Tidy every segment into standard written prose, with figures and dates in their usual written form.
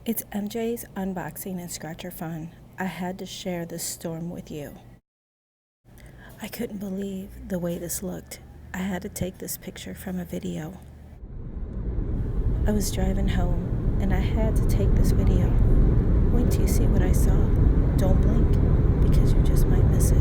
It's MJ's Unboxing and Scratcher Fun. I had to share this storm with you. I couldn't believe the way this looked. I had to take this picture from a video. I was driving home and I had to take this video. Wait till you see what I saw. Don't blink because you just might miss it.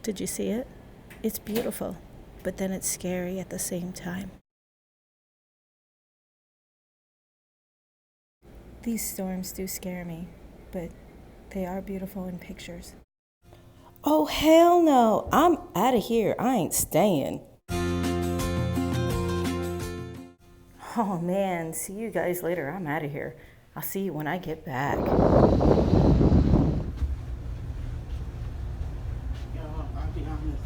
Did you see it? It's beautiful, but then it's scary at the same time. These storms do scare me, but they are beautiful in pictures. Oh, hell no. I'm out of here. I ain't staying. Oh, man. See you guys later. I'm out of here. I'll see you when I get back.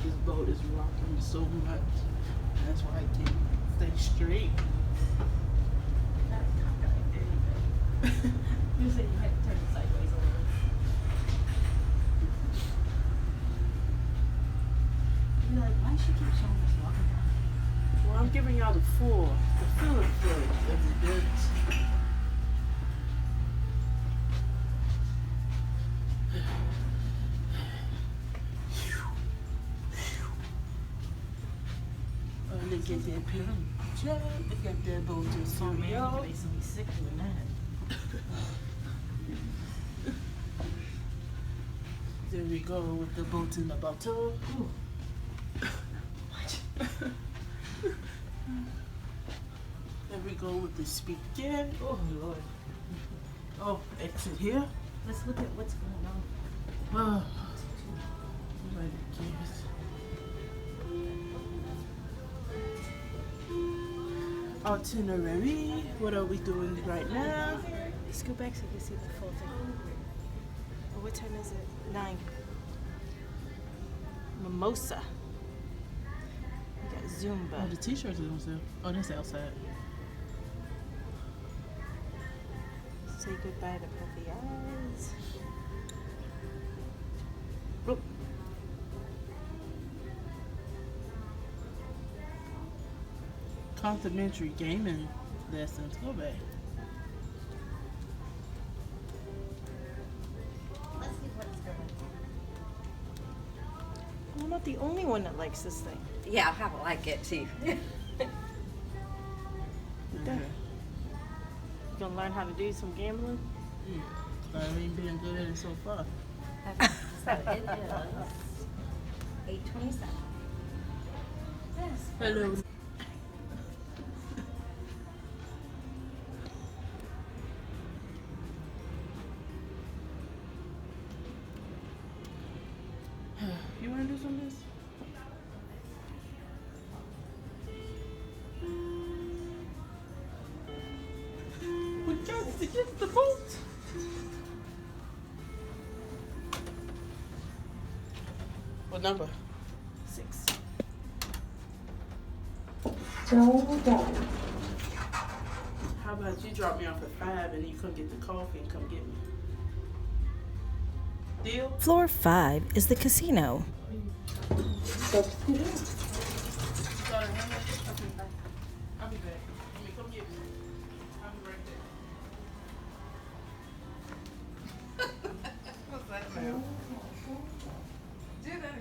This boat is rocking so much. That's why I can't stay straight. You said you had to turn it sideways a little. You're like, why she keep showing us walking down? Well, I'm giving y'all the feeling footage of the dirt. Look at that picture. Look at that boat just Oh so man, y'all. you makes me sick doing that. There we go with the boat in the bottle. There we go with the speaker. Oh Lord. Oh, exit here. Let's look at what's going on. Oh, nobody cares. Itinerary. What are we doing right now? Let's go back so you can see the full thing. Oh, what time is it? 9. Mimosa. We got Oh, Zumba. the t-shirts are on sale. Oh, that's outside. Say goodbye to puffy eyes. Oh. Complimentary gaming lessons. Go back. Let's see what's going on. I'm not the only one that likes this thing. Yeah, I like it too. You gonna learn how to do some gambling? I ain't been good at it so far. So it is 8:27. Yes. Hello. You wanna do some of this? We got to get the boat. What number? 6. How about you drop me off at 5 and you come get the coffee and come get me? Deal? Floor 5 is the casino. I'll be back. I mean, come get me. I'll be right back. What's that, ma'am? Do that again.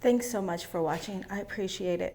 Thanks so much for watching. I appreciate it.